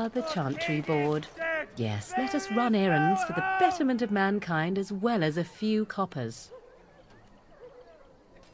the Chantry Board. Yes, let us run errands for the betterment of mankind as well as a few coppers.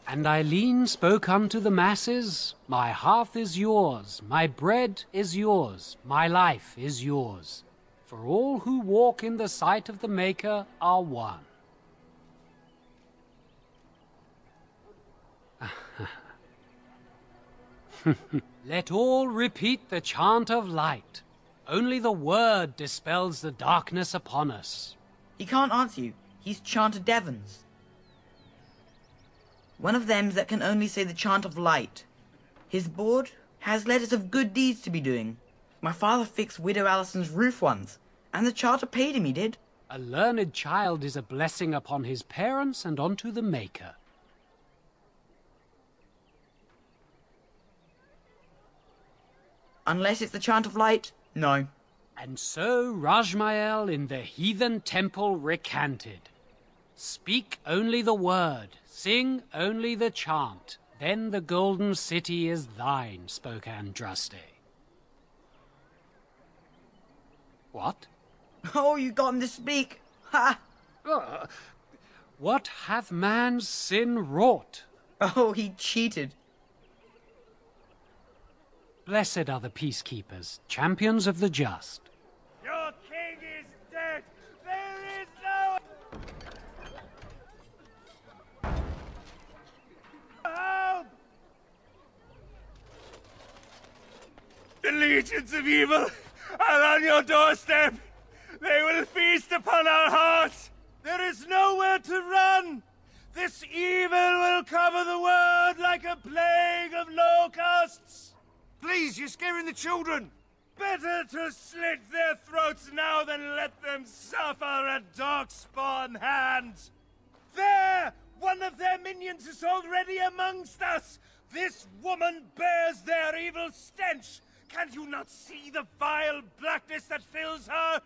And Eileen spoke unto the masses, my hearth is yours, my bread is yours, my life is yours. For all who walk in the sight of the Maker are one. Let all repeat the chant of light. Only the word dispels the darkness upon us. He can't answer you. He's chanted Devons. One of them that can only say the chant of light. His board has letters of good deeds to be doing. My father fixed Widow Alison's roof once, and the charter paid him, he did. A learned child is a blessing upon his parents and unto the Maker. Unless it's the chant of light, no. And so Rajmael in the heathen temple recanted. Speak only the word, sing only the chant, then the golden city is thine, spoke Andraste. What? Oh, you got him to speak! Ha! What hath man's sin wrought? Oh, he cheated. Blessed are the peacekeepers, champions of the just. Your king is dead! There is no... help! The legions of evil are on your doorstep! They will feast upon our hearts! There is nowhere to run! This evil will cover the world like a plague of locusts! Please, you're scaring the children! Better to slit their throats now than let them suffer at Darkspawn hands! There! One of their minions is already amongst us! This woman bears their evil stench! Can you not see the vile blackness that fills her?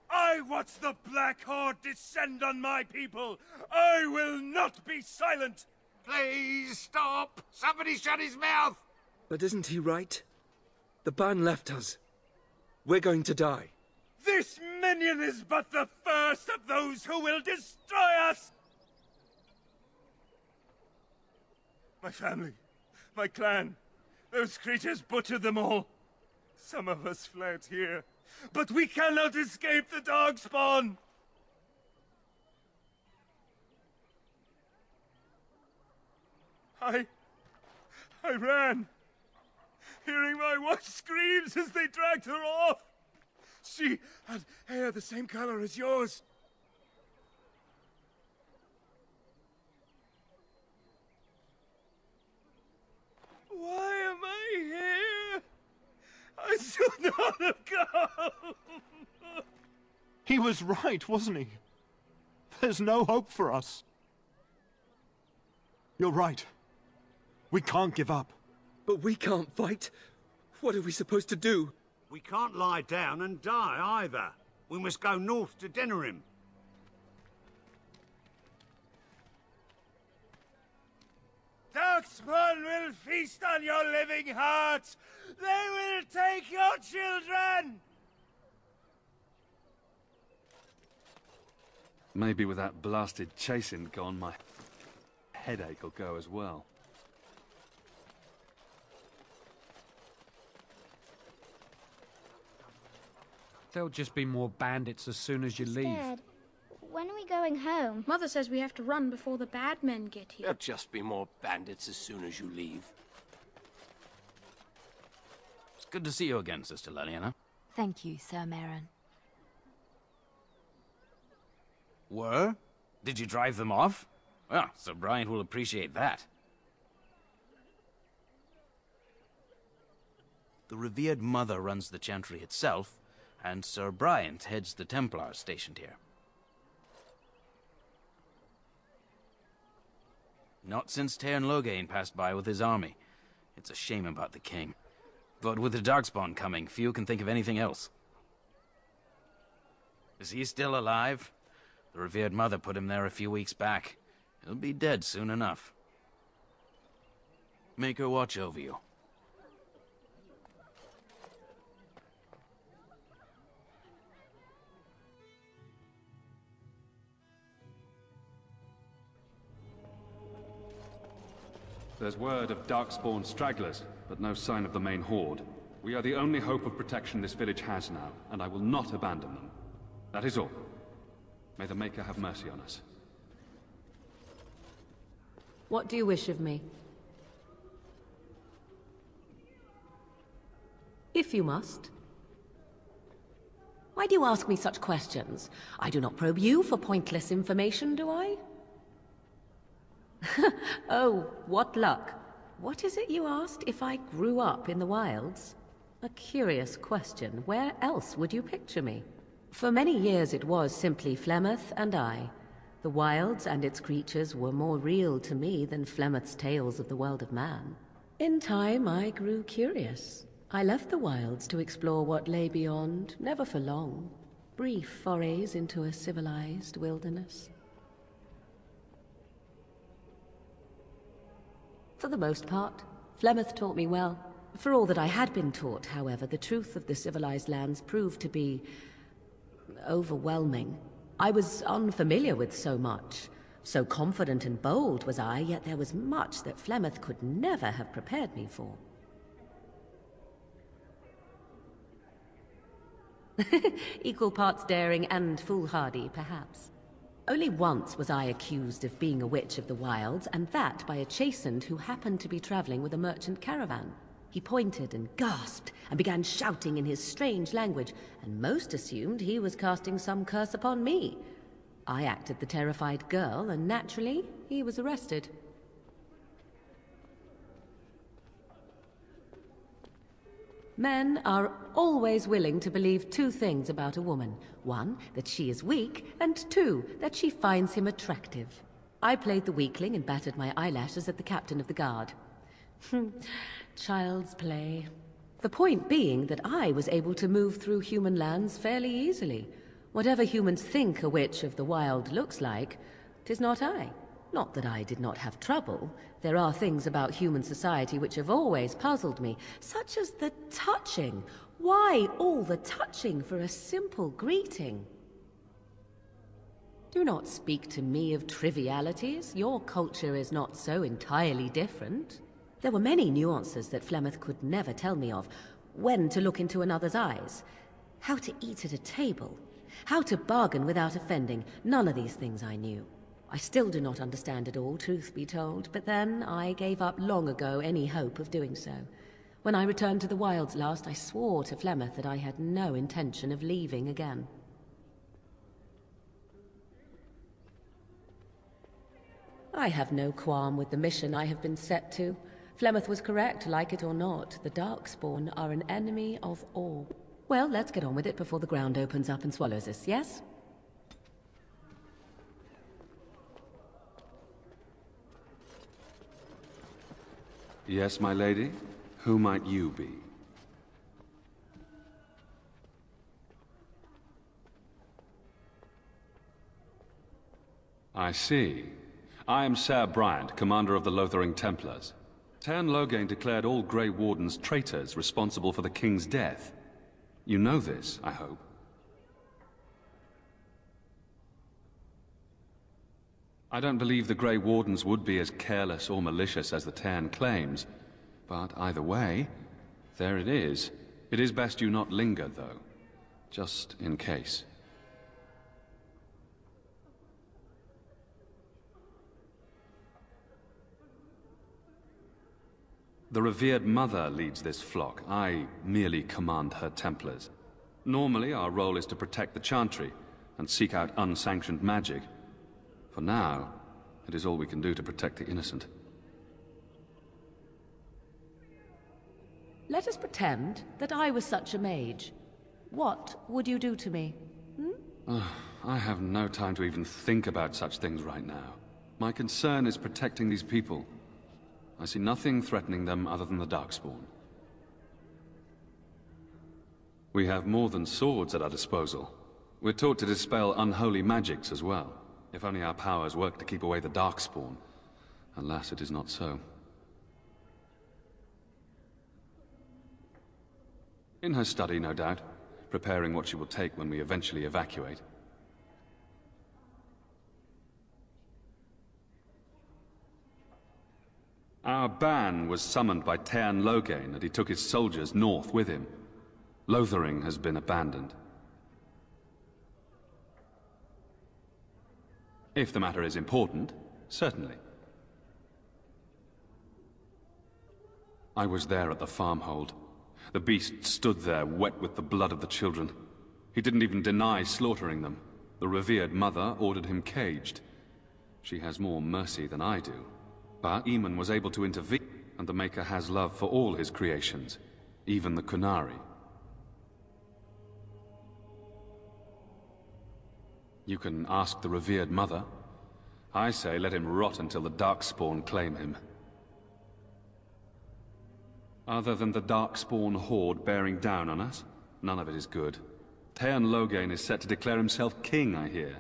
I watch the Black Horde descend on my people! I will not be silent! Please stop! Somebody shut his mouth! But isn't he right? The ban left us. We're going to die. This minion is but the first of those who will destroy us! My family, my clan, those creatures butchered them all. Some of us fled here, but we cannot escape the Darkspawn! I ran, hearing my wife's screams as they dragged her off. She had hair the same color as yours. Why am I here? I should not have come. He was right, wasn't he? There's no hope for us. You're right. We can't give up. But we can't fight. What are we supposed to do? We can't lie down and die either. We must go north to Denerim. Darkspawn will feast on your living hearts! They will take your children! Maybe with that blasted chasing gone, my headache will go as well. There'll just be more bandits as soon as you leave. Dad, when are we going home? Mother says we have to run before the bad men get here. There'll just be more bandits as soon as you leave. It's good to see you again, Sister Leliana. Thank you, Sir Merrin. Were? Did you drive them off? Well, Sir Bryant will appreciate that. The revered mother runs the chantry itself, and Sir Bryant heads the Templars stationed here. Not since Tairn Loghain passed by with his army. It's a shame about the king. But with the Darkspawn coming, few can think of anything else. Is he still alive? The revered mother put him there a few weeks back. He'll be dead soon enough. Make her watch over you. There's word of darkspawn stragglers, but no sign of the main horde. We are the only hope of protection this village has now, and I will not abandon them. That is all. May the Maker have mercy on us. What do you wish of me? If you must. Why do you ask me such questions? I do not probe you for pointless information, do I? Oh, what luck. What is it you asked? If I grew up in the wilds? A curious question. Where else would you picture me? For many years it was simply Flemeth and I. The wilds and its creatures were more real to me than Flemeth's tales of the world of man. In time, I grew curious. I left the wilds to explore what lay beyond, never for long. Brief forays into a civilized wilderness. For the most part, Flemeth taught me well. For all that I had been taught, however, the truth of the civilized lands proved to be overwhelming. I was unfamiliar with so much. So confident and bold was I, yet there was much that Flemeth could never have prepared me for. Equal parts daring and foolhardy, perhaps. Only once was I accused of being a witch of the wilds, and that by a chastened who happened to be traveling with a merchant caravan. He pointed and gasped, and began shouting in his strange language, and most assumed he was casting some curse upon me. I acted the terrified girl, and naturally, he was arrested. Men are always willing to believe two things about a woman. One, that she is weak, and two, that she finds him attractive. I played the weakling and battered my eyelashes at the captain of the guard. Child's play. The point being that I was able to move through human lands fairly easily. Whatever humans think a witch of the wild looks like, 'tis not I. Not that I did not have trouble. There are things about human society which have always puzzled me, such as the touching. Why all the touching for a simple greeting? Do not speak to me of trivialities. Your culture is not so entirely different. There were many nuances that Flemeth could never tell me of. When to look into another's eyes, how to eat at a table, how to bargain without offending. None of these things I knew. I still do not understand it all, truth be told, but then I gave up long ago any hope of doing so. When I returned to the wilds last, I swore to Flemeth that I had no intention of leaving again. I have no qualm with the mission I have been set to. Flemeth was correct, like it or not. The Darkspawn are an enemy of all. Well, let's get on with it before the ground opens up and swallows us, yes? Yes, my lady? Who might you be? I see. I am Ser Bryant, commander of the Lothering Templars. Teyrn Loghain declared all Gray Wardens traitors responsible for the king's death. You know this, I hope. I don't believe the Grey Wardens would be as careless or malicious as the Teyrn claims, but either way, there it is. It is best you not linger, though, just in case. The revered mother leads this flock. I merely command her Templars. Normally, our role is to protect the Chantry and seek out unsanctioned magic. For now, it is all we can do to protect the innocent. Let us pretend that I was such a mage. What would you do to me? I have no time to even think about such things right now. My concern is protecting these people. I see nothing threatening them other than the Darkspawn. We have more than swords at our disposal. We're taught to dispel unholy magics as well. If only our powers work to keep away the Darkspawn. Alas, it is not so. In her study, no doubt, preparing what she will take when we eventually evacuate. Our ban was summoned by Teyrn Loghain, and he took his soldiers north with him. Lothering has been abandoned. If the matter is important, certainly. I was there at the farmhold. The beast stood there, wet with the blood of the children. He didn't even deny slaughtering them. The revered mother ordered him caged. She has more mercy than I do. But Eamon was able to intervene, and the Maker has love for all his creations, even the Qunari. You can ask the revered mother. I say let him rot until the Darkspawn claim him. Other than the Darkspawn horde bearing down on us, none of it is good. Teyrn Loghain is set to declare himself king, I hear.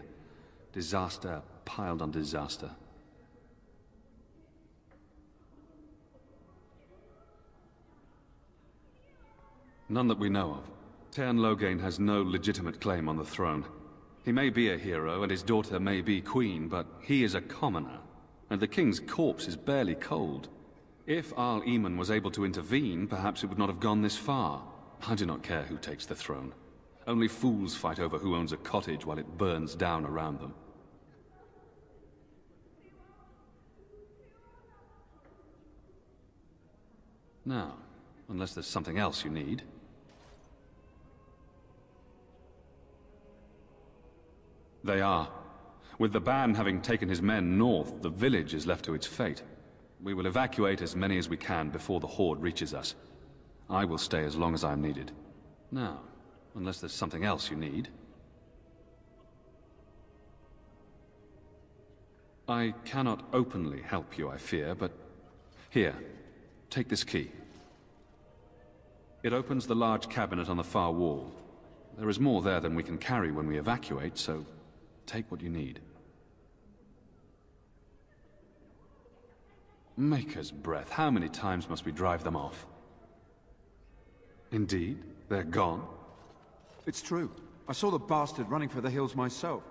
Disaster piled on disaster. None that we know of. Teyrn Loghain has no legitimate claim on the throne. He may be a hero, and his daughter may be queen, but he is a commoner, and the king's corpse is barely cold. If Arl Eamon was able to intervene, perhaps it would not have gone this far. I do not care who takes the throne. Only fools fight over who owns a cottage while it burns down around them. Now, unless there's something else you need. They are. With the ban having taken his men north, the village is left to its fate. We will evacuate as many as we can before the horde reaches us. I will stay as long as I am needed. Now, unless there's something else you need. I cannot openly help you, I fear, but... Here, take this key. It opens the large cabinet on the far wall. There is more there than we can carry when we evacuate, so take what you need. Maker's breath, how many times must we drive them off? Indeed, they're gone. It's true. I saw the bastard running for the hills myself.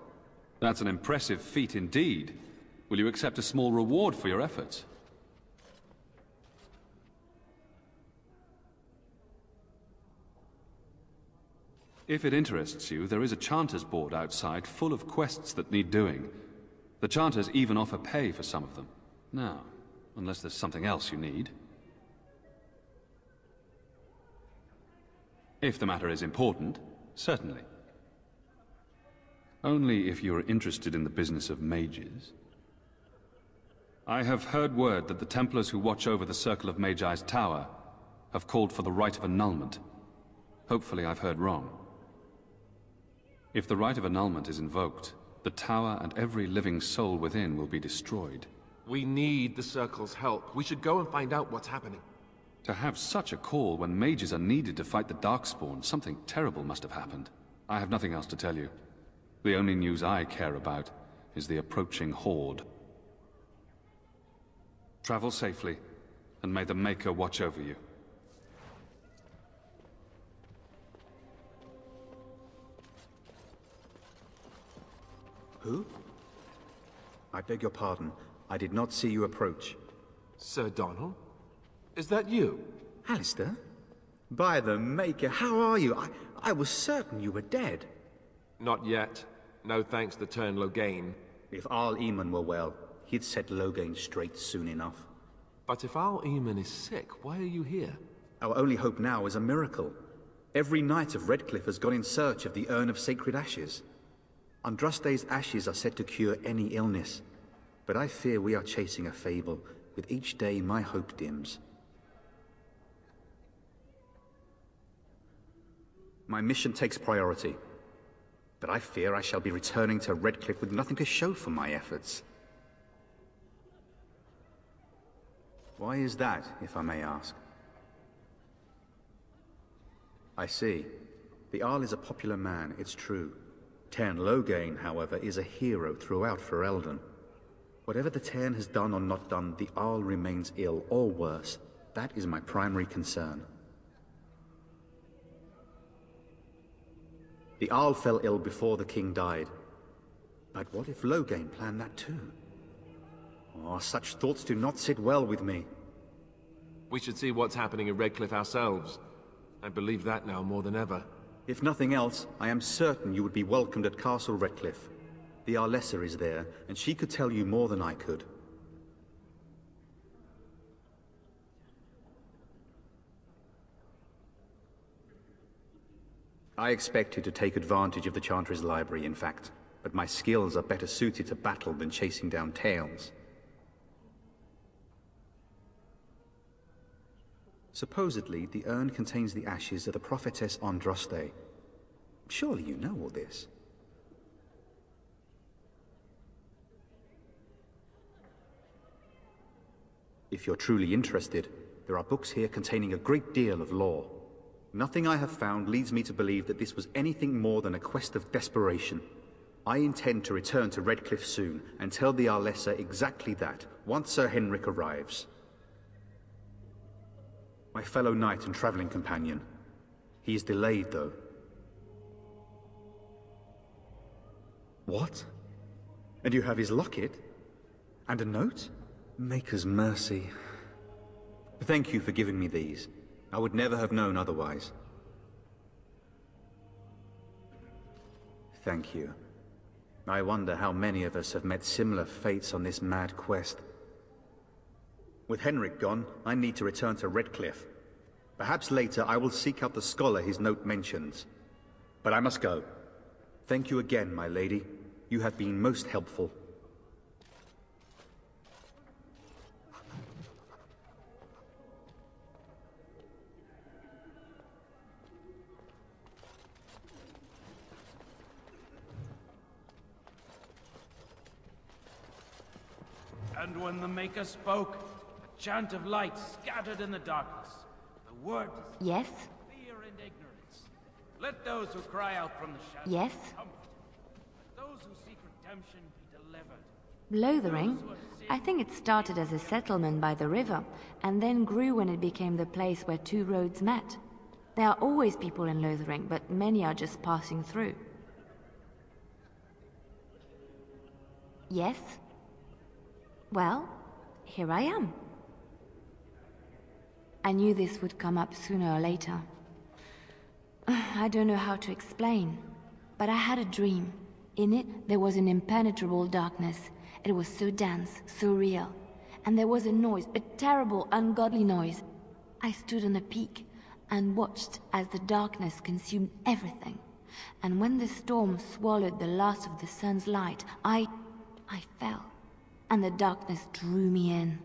That's an impressive feat indeed. Will you accept a small reward for your efforts? If it interests you, there is a Chanter's board outside full of quests that need doing. The Chanters even offer pay for some of them. Now, unless there's something else you need. If the matter is important, certainly. Only if you're interested in the business of mages. I have heard word that the Templars who watch over the Circle of Magi's tower have called for the right of annulment. Hopefully I've heard wrong. If the right of annulment is invoked, the tower and every living soul within will be destroyed. We need the Circle's help. We should go and find out what's happening. To have such a call when mages are needed to fight the Darkspawn, something terrible must have happened. I have nothing else to tell you. The only news I care about is the approaching horde. Travel safely, and may the Maker watch over you. Who? I beg your pardon. I did not see you approach. Sir Donald? Is that you? Alistair? By the Maker, how are you? I was certain you were dead. Not yet. No thanks to Teyrn Loghain. If Arl Eamon were well, he'd set Loghain straight soon enough. But if Arl Eamon is sick, why are you here? Our only hope now is a miracle. Every knight of Redcliffe has gone in search of the Urn of Sacred Ashes. Andraste's ashes are said to cure any illness, but I fear we are chasing a fable. With each day, my hope dims. My mission takes priority, but I fear I shall be returning to Redcliffe with nothing to show for my efforts. Why is that, if I may ask? I see. The Arl is a popular man, it's true. Teyrn Loghain, however, is a hero throughout Ferelden. Whatever the Teyrn has done or not done, the Arl remains ill, or worse. That is my primary concern. The Arl fell ill before the king died. But what if Loghain planned that too? Oh, such thoughts do not sit well with me. We should see what's happening in Redcliffe ourselves. I believe that now more than ever. If nothing else, I am certain you would be welcomed at Castle Redcliffe. The Arlessa is there, and she could tell you more than I could. I expected to take advantage of the Chantry's library, in fact, but my skills are better suited to battle than chasing down tales. Supposedly, the urn contains the ashes of the prophetess Andraste. Surely you know all this. If you're truly interested, there are books here containing a great deal of lore. Nothing I have found leads me to believe that this was anything more than a quest of desperation. I intend to return to Redcliffe soon, and tell the Arlessa exactly that, once Sir Henrik arrives. My fellow knight and traveling companion. He is delayed, though. What? And you have his locket? And a note? Maker's mercy. Thank you for giving me these. I would never have known otherwise. Thank you. I wonder how many of us have met similar fates on this mad quest. With Henrik gone, I need to return to Redcliffe. Perhaps later I will seek out the scholar his note mentions. But I must go. Thank you again, my lady. You have been most helpful. And when the Maker spoke, a chant of light scattered in the darkness. The word is Yes? fear and ignorance. Let those who cry out from the shadows Yes? be comforted. Let those who seek redemption be delivered. Lothering? I think it started as a settlement by the river, and then grew when it became the place where two roads met. There are always people in Lothering, but many are just passing through. Yes? Well, here I am. I knew this would come up sooner or later. I don't know how to explain, but I had a dream. In it, there was an impenetrable darkness. It was so dense, so real. And there was a noise, a terrible, ungodly noise. I stood on a peak and watched as the darkness consumed everything. And when the storm swallowed the last of the sun's light, I fell. And the darkness drew me in.